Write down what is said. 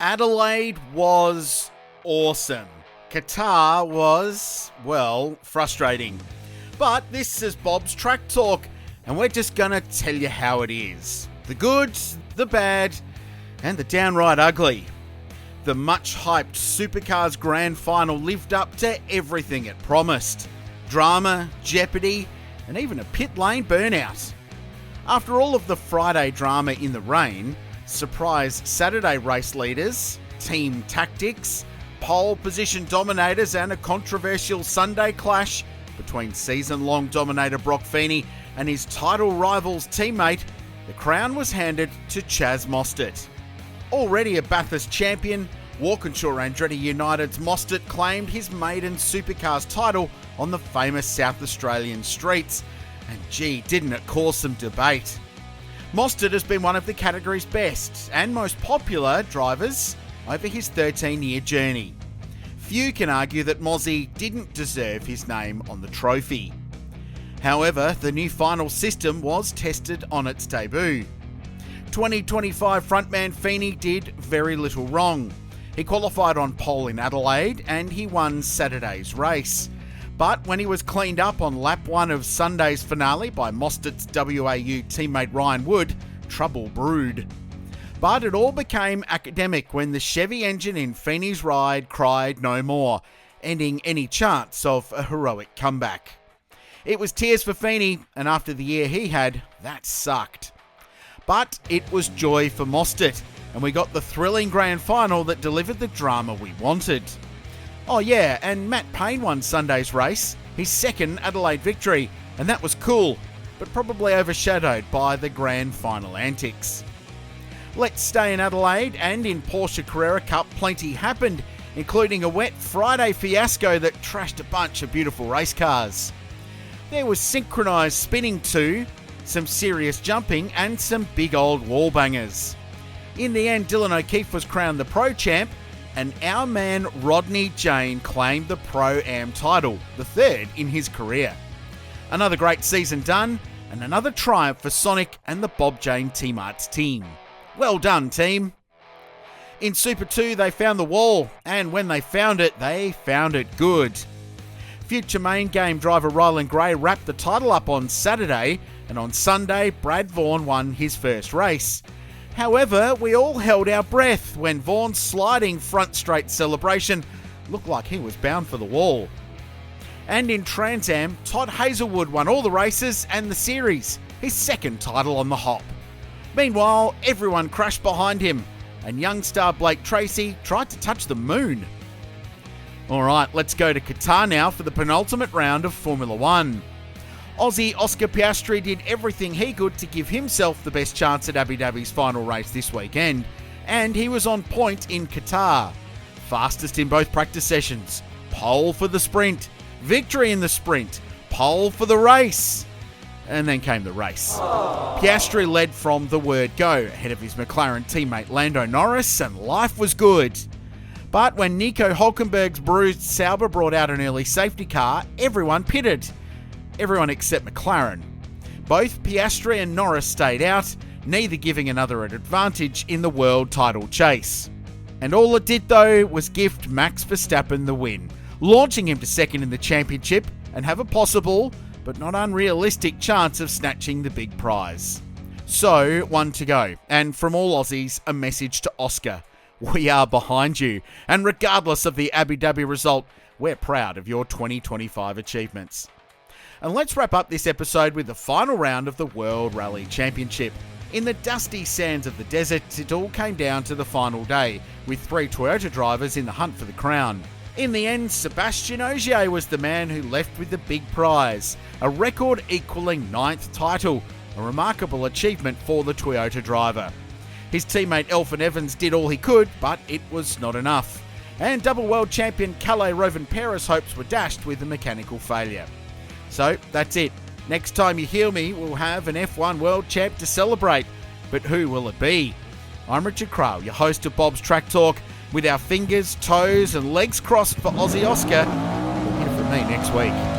Adelaide was awesome. Qatar was, well, frustrating. But this is Bob's Track Talk, and we're just going to tell you how it is. The good, the bad, and the downright ugly. The much-hyped Supercars Grand Final lived up to everything it promised. Drama, jeopardy, and even a pit lane burnout. After all of the Friday drama in the rain, surprise Saturday race leaders, team tactics, pole position dominators, and a controversial Sunday clash between season-long dominator Brock Feeney and his title rival's teammate, the crown was handed to Chaz Mostert. Already a Bathurst champion, Walkinshaw Andretti United's Mostert claimed his maiden Supercars title on the famous South Australian streets, and gee, didn't it cause some debate. Mostert has been one of the category's best and most popular drivers over his 13-year journey. Few can argue that Mozzie didn't deserve his name on the trophy. However, the new final system was tested on its debut. 2025 frontman Feeney did very little wrong. He qualified on pole in Adelaide and he won Saturday's race. But when he was cleaned up on lap 1 of Sunday's finale by Mostert's WAU teammate Ryan Wood, trouble brewed. But it all became academic when the Chevy engine in Feeney's ride cried no more, ending any chance of a heroic comeback. It was tears for Feeney, and after the year he had, that sucked. But it was joy for Mostert, and we got the thrilling grand final that delivered the drama we wanted. Oh yeah, and Matt Payne won Sunday's race, his second Adelaide victory, and that was cool, but probably overshadowed by the grand final antics. Let's stay in Adelaide, and in Porsche Carrera Cup plenty happened, including a wet Friday fiasco that trashed a bunch of beautiful race cars. There was synchronised spinning too, some serious jumping, and some big old wall bangers. In the end, Dylan O'Keefe was crowned the Pro Champ, and our man Rodney Jane claimed the Pro-Am title, the third in his career. Another great season done, and another triumph for Sonic and the Bob Jane T-Marts team. Well done, team. In Super 2, they found the wall, and when they found it good. Future main game driver Ryland Gray wrapped the title up on Saturday, and on Sunday, Brad Vaughan won his first race. However, we all held our breath when Vaughan's sliding front straight celebration looked like he was bound for the wall. And in Trans Am, Todd Hazelwood won all the races and the series, his second title on the hop. Meanwhile, everyone crashed behind him, and young star Blake Tracy tried to touch the moon. Alright, let's go to Qatar now for the penultimate round of Formula 1. Aussie Oscar Piastri did everything he could to give himself the best chance at Abu Dhabi's final race this weekend, and he was on point in Qatar. Fastest in both practice sessions, pole for the sprint, victory in the sprint, pole for the race. And then came the race. Piastri led from the word go, ahead of his McLaren teammate Lando Norris, and life was good. But when Nico Hülkenberg's bruised Sauber brought out an early safety car, everyone pitted. Everyone except McLaren. Both Piastri and Norris stayed out, neither giving another an advantage in the world title chase. And all it did though was gift Max Verstappen the win, launching him to second in the championship and have a possible, but not unrealistic chance of snatching the big prize. So, one to go, and from all Aussies, a message to Oscar. We are behind you, and regardless of the Abu Dhabi result, we're proud of your 2025 achievements. And let's wrap up this episode with the final round of the World Rally Championship. In the dusty sands of the desert, it all came down to the final day, with 3 Toyota drivers in the hunt for the crown. In the end, Sébastien Ogier was the man who left with the big prize, a record-equalling 9th title, a remarkable achievement for the Toyota driver. His teammate Elfyn Evans did all he could, but it was not enough. And double world champion Kalle Rovanpera's hopes were dashed with a mechanical failure. So, that's it. Next time you hear me, we'll have an F1 World Champ to celebrate. But who will it be? I'm Richard Craill, your host of Bob's Track Talk, with our fingers, toes and legs crossed for Aussie Oscar. You'll hear from me next week.